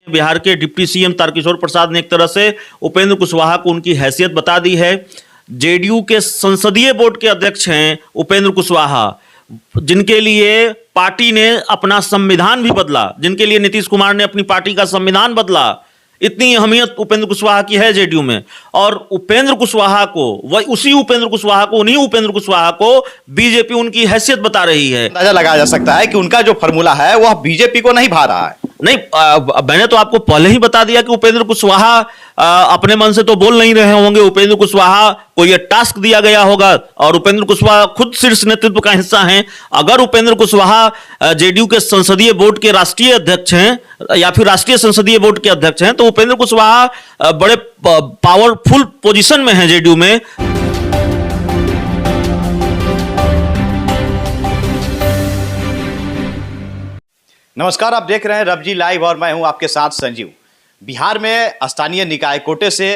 बिहार के deputy CM Tarkishore Prasad ने एक तरह से उपेंद्र कुशवाहा को उनकी हैसियत बता दी है। जेडीयू के संसदीय बोर्ड के अध्यक्ष हैं उपेंद्र कुशवाहा, जिनके लिए पार्टी ने अपना संविधान भी बदला, जिनके लिए नीतीश कुमार ने अपनी पार्टी का संविधान बदला। इतनी अहमियत उपेंद्र कुशवाहा की है जेडीयू में। और उपेंद्र कुशवाहा को, वही उसी उपेंद्र कुशवाहा को, उन्हीं उपेंद्र कुशवाहा को बीजेपी उनकी हैसियत बता रही है। अंदाजा लगाया जा सकता है कि उनका जो फॉर्मूला है वह बीजेपी को नहीं भा रहा है। नहीं, मैंने तो आपको पहले ही बता दिया कि उपेंद्र कुशवाहा अपने मन से तो बोल नहीं रहे होंगे। उपेंद्र कुशवाहा को यह टास्क दिया गया होगा और उपेंद्र कुशवाहा खुद शीर्ष नेतृत्व का हिस्सा हैं। अगर उपेंद्र कुशवाहा जेडीयू के संसदीय बोर्ड के राष्ट्रीय अध्यक्ष हैं या फिर राष्ट्रीय संसदीय बोर्ड के अध्यक्ष हैं, तो उपेंद्र कुशवाहा बड़े पावरफुल पोजीशन में हैं जेडीयू में। नमस्कार, आप देख रहे हैं रब जी लाइव और मैं हूं आपके साथ संजीव। बिहार में स्थानीय निकाय कोटे से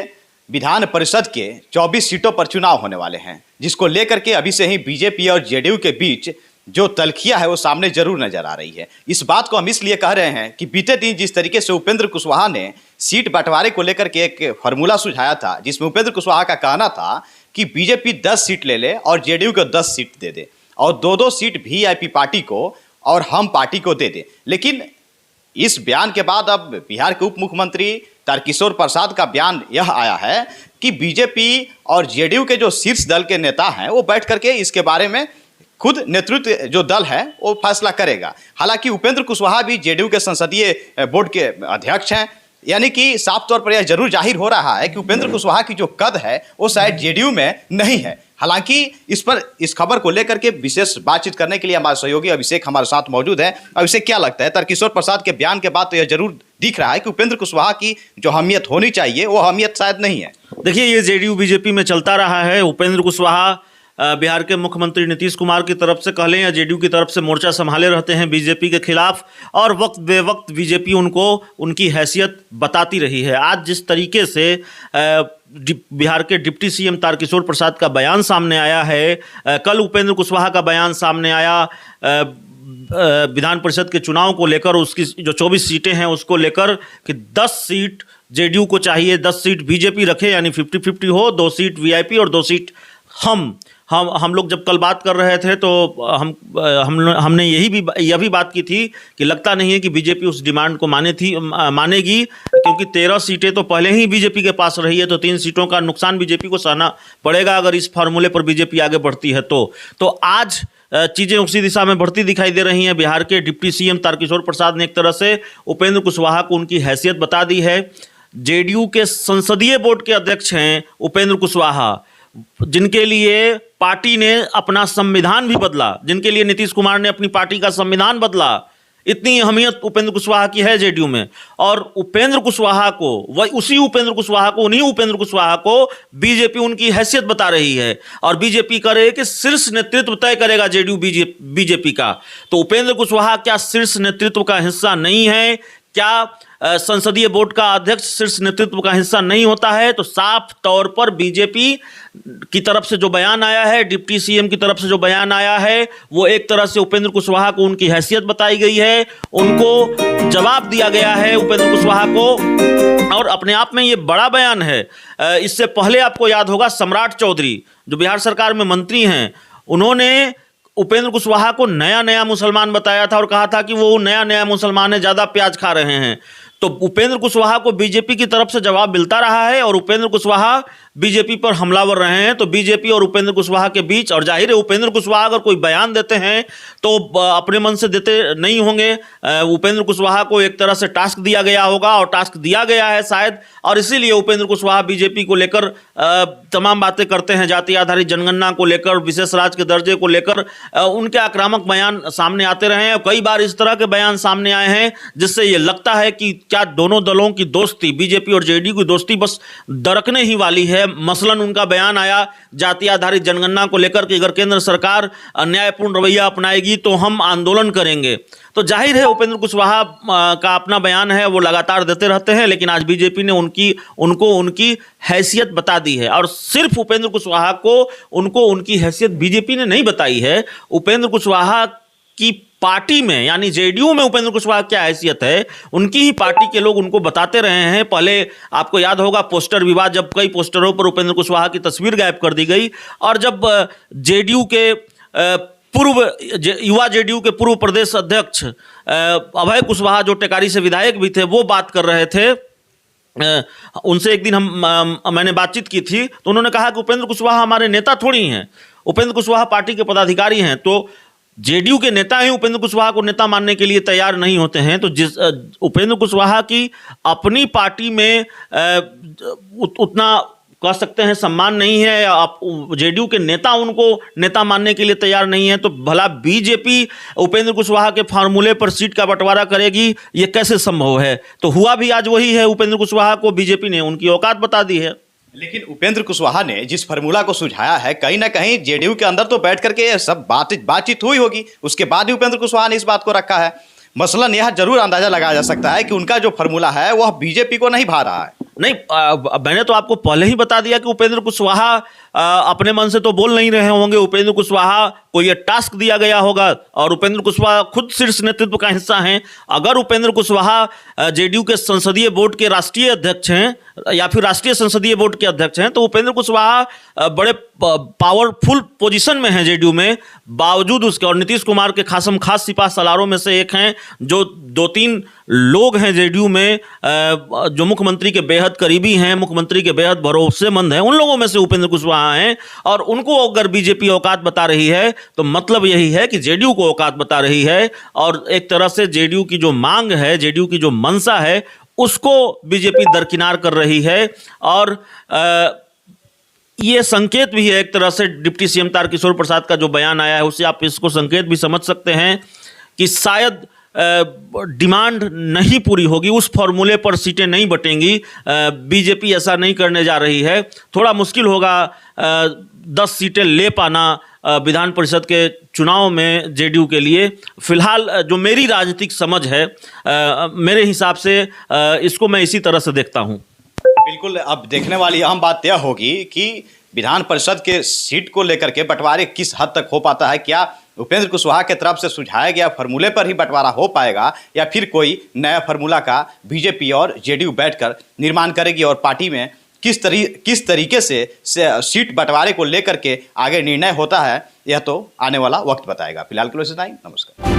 विधान परिषद के 24 सीटों पर चुनाव होने वाले हैं, जिसको लेकर के अभी से ही बीजेपी और जेडीयू के बीच जो तलखियां है वो सामने जरूर नजर आ रही है। इस बात को हम इसलिए कह रहे हैं कि बीते दिन जिस तरीके से उपेंद्र कुशवाहा ने सीट बंटवारे को लेकर के एक फॉर्मूला सुझाया था, जिसमें उपेंद्र कुशवाहा का कहना था कि बीजेपी 10 सीट ले ले और जेडीयू को 10 सीट दे दे और 2-2 सीट वीआईपी पार्टी को और हम पार्टी को दे दे। लेकिन इस बयान के बाद अब बिहार के उप मुख्यमंत्री तारकिशोर प्रसाद का बयान यह आया है कि बीजेपी और जेडीयू के जो शीर्ष दल के नेता हैं वो बैठ करके इसके बारे में खुद नेतृत्व जो दल है वो फैसला करेगा। हालांकि उपेंद्र कुशवाहा भी जेडीयू के संसदीय बोर्ड के अध्यक्ष हैं, यानी कि साफ तौर पर यह जरूर जाहिर हो रहा है कि उपेंद्र कुशवाहा की जो कद है वो शायद जेडीयू में नहीं है। हालांकि इस खबर को लेकर के विशेष बातचीत करने के लिए हमारे सहयोगी अभिषेक हमारे साथ मौजूद है। अभिषेक, क्या लगता है, तारकिशोर प्रसाद के बयान के बाद तो यह जरूर दिख रहा है कि उपेंद्र कुशवाहा की जो अहमियत होनी चाहिए वो अहमियत शायद नहीं है। देखिए, ये जेडीयू बीजेपी में चलता रहा है। उपेंद्र कुशवाहा बिहार के मुख्यमंत्री नीतीश कुमार की तरफ से कह लें या जेडीयू की तरफ से मोर्चा संभाले रहते हैं बीजेपी के खिलाफ, और वक्त बे वक्त बीजेपी उनको उनकी हैसियत बताती रही है। आज जिस तरीके से बिहार के डिप्टी सीएम तारकिशोर प्रसाद का बयान सामने आया है, कल उपेंद्र कुशवाहा का बयान सामने आया विधान परिषद के चुनाव को लेकर, उसकी जो 24 सीटें हैं उसको लेकर कि 10 सीट जेडीयू को चाहिए, 10 सीट बीजेपी रखे, यानी 50-50 हो, 2 सीट वीआईपी और 2 सीट हम लोग जब कल बात कर रहे थे तो हमने यह भी बात की थी कि लगता नहीं है कि बीजेपी उस डिमांड को मानेगी, क्योंकि 13 सीटें तो पहले ही बीजेपी के पास रही है, तो 3 सीटों का नुकसान बीजेपी को सहना पड़ेगा अगर इस फार्मूले पर बीजेपी आगे बढ़ती है तो आज चीज़ें उसी दिशा में बढ़ती दिखाई दे रही हैं। बिहार के डिप्टी सीएम तारकिशोर प्रसाद ने एक तरह से उपेंद्र कुशवाहा को उनकी हैसियत बता दी है। जेडीयू के संसदीय बोर्ड के अध्यक्ष हैं उपेंद्र कुशवाहा, जिनके लिए पार्टी ने अपना संविधान भी बदला, जिनके लिए नीतीश कुमार ने अपनी पार्टी का संविधान बदला। इतनी अहमियत उपेंद्र कुशवाहा की है जेडीयू में। और उपेंद्र कुशवाहा को, वही उसी उपेंद्र कुशवाहा को, उन्हीं उपेंद्र कुशवाहा को बीजेपी उनकी हैसियत बता रही है। और बीजेपी करे कि शीर्ष नेतृत्व तय करेगा जेडीयू बीजेपी का। तो उपेंद्र कुशवाहा क्या शीर्ष नेतृत्व का हिस्सा नहीं है? क्या संसदीय बोर्ड का अध्यक्ष शीर्ष नेतृत्व का हिस्सा नहीं होता है? तो साफ तौर पर बीजेपी की तरफ से जो बयान आया है, डिप्टी सीएम की तरफ से जो बयान आया है, वो एक तरह से उपेंद्र कुशवाहा को उनकी हैसियत बताई गई है, उनको जवाब दिया गया है उपेंद्र कुशवाहा को। और अपने आप में ये बड़ा बयान है। इससे पहले आपको याद होगा सम्राट चौधरी जो बिहार सरकार में मंत्री हैं, उन्होंने उपेंद्र कुशवाहा को नया मुसलमान बताया था और कहा था कि वो नया मुसलमान है, ज़्यादा प्याज खा रहे हैं। तो उपेंद्र कुशवाहा को बीजेपी की तरफ से जवाब मिलता रहा है और उपेंद्र कुशवाहा बीजेपी पर हमलावर रहे हैं। तो बीजेपी और उपेंद्र कुशवाहा के बीच, और जाहिर है उपेंद्र कुशवाहा अगर कोई बयान देते हैं तो अपने मन से देते नहीं होंगे। उपेंद्र कुशवाहा को एक तरह से टास्क दिया गया होगा और टास्क दिया गया है शायद, और इसीलिए उपेंद्र कुशवाहा बीजेपी को लेकर तमाम बातें करते हैं। जाति आधारित जनगणना को लेकर, विशेष राज्य के दर्जे को लेकर उनके आक्रामक बयान सामने आते रहे हैं। कई बार इस तरह के बयान सामने आए हैं जिससे ये लगता है कि क्या दोनों दलों की दोस्ती, बीजेपी और जेडीयू की दोस्ती बस दरकने ही वाली है। मसलन उनका बयान आया जाति आधारित जनगणना को लेकर कि अगर केंद्र सरकार अन्यायपूर्ण रवैया अपनाएगी तो हम आंदोलन करेंगे। तो जाहिर है उपेंद्र कुशवाहा का अपना बयान है, वो लगातार देते रहते हैं, लेकिन आज बीजेपी ने उनको उनकी हैसियत बता दी है। और सिर्फ उपेंद्र कुशवाहा को उनको उनकी हैसियत बीजेपी ने नहीं बताई है, उपेंद्र कुशवाहा की पार्टी में यानी जेडीयू में उपेंद्र कुशवाहा क्या हैसियत है, उनकी ही पार्टी के लोग उनको बताते रहे हैं। पहले आपको याद होगा पोस्टर विवाद, जब कई पोस्टरों पर उपेंद्र कुशवाहा की तस्वीर गायब कर दी गई, और जब जेडीयू के युवा जेडीयू के पूर्व प्रदेश अध्यक्ष अभय कुशवाहा, जो टेकारी से विधायक भी थे, वो बात कर रहे थे, उनसे एक दिन मैंने बातचीत की थी, तो उन्होंने कहा कि उपेंद्र कुशवाहा हमारे नेता थोड़ी हैं, उपेंद्र कुशवाहा पार्टी के पदाधिकारी हैं। तो जेडीयू के नेता ही उपेंद्र कुशवाहा को नेता मानने के लिए तैयार नहीं होते हैं, तो जिस उपेंद्र कुशवाहा की अपनी पार्टी में उतना कह सकते हैं सम्मान नहीं है, आप जेडीयू के नेता उनको नेता मानने के लिए तैयार नहीं है, तो भला बीजेपी उपेंद्र कुशवाहा के फार्मूले पर सीट का बंटवारा करेगी, ये कैसे संभव है? तो हुआ भी आज वही है, उपेंद्र कुशवाहा को बीजेपी ने उनकी औकात बता दी है। लेकिन उपेंद्र कुशवाहा ने जिस फार्मूला को सुझाया है, कहीं ना कहीं जेडीयू के अंदर तो बैठ करके ये सब बातचीत हुई होगी, उसके बाद ही उपेंद्र कुशवाहा ने इस बात को रखा है। मसलन यह जरूर अंदाजा लगाया जा सकता है कि उनका जो फार्मूला है वह बीजेपी को नहीं भा रहा है। नहीं, मैंने तो आपको पहले ही बता दिया कि उपेंद्र कुशवाहा अपने मन से तो बोल नहीं रहे होंगे। उपेंद्र कुशवाहा को यह टास्क दिया गया होगा, और उपेंद्र कुशवाहा खुद शीर्ष नेतृत्व का हिस्सा हैं। अगर उपेंद्र कुशवाहा जेडीयू के संसदीय बोर्ड के राष्ट्रीय अध्यक्ष हैं या फिर राष्ट्रीय संसदीय बोर्ड के अध्यक्ष हैं, तो उपेंद्र कुशवाहा बड़े पावरफुल पोजीशन में हैं जेडीयू में, बावजूद उसके, और नीतीश कुमार के खासम खास सिपाह सलारों में से एक हैं, जो 2-3 लोग हैं जेडीयू में जो मुख्यमंत्री के बेहद करीबी हैं, मुख्यमंत्री के बेहद भरोसेमंद हैं, उन लोगों में से उपेंद्र कुशवाहा हैं। और उनको अगर बीजेपी औकात बता रही है, तो मतलब यही है कि जेडीयू को औकात बता रही है, और एक तरह से जेडीयू की जो मांग है, जेडीयू की जो मंशा है, उसको बीजेपी दरकिनार कर रही है। और ये संकेत भी है एक तरह से, डिप्टी सीएम तारकिशोर प्रसाद का जो बयान आया है, उससे आप इसको संकेत भी समझ सकते हैं कि शायद डिमांड नहीं पूरी होगी, उस फॉर्मूले पर सीटें नहीं बटेंगी, बीजेपी ऐसा नहीं करने जा रही है। थोड़ा मुश्किल होगा 10 सीटें ले पाना विधान परिषद के चुनाव में जेडीयू के लिए। फिलहाल जो मेरी राजनीतिक समझ है, मेरे हिसाब से इसको मैं इसी तरह से देखता हूँ। बिल्कुल, अब देखने वाली अहम बात यह होगी कि विधान परिषद के सीट को लेकर के बंटवारे किस हद तक हो पाता है। क्या उपेंद्र कुशवाहा के तरफ से सुझाया गया फार्मूले पर ही बंटवारा हो पाएगा, या फिर कोई नया फार्मूला का बीजेपी और जेडीयू बैठकर निर्माण करेगी, और पार्टी में किस तरीके से सीट बंटवारे को लेकर के आगे निर्णय होता है, यह तो आने वाला वक्त बताएगा। फिलहाल के लिए इतना ही, नमस्कार।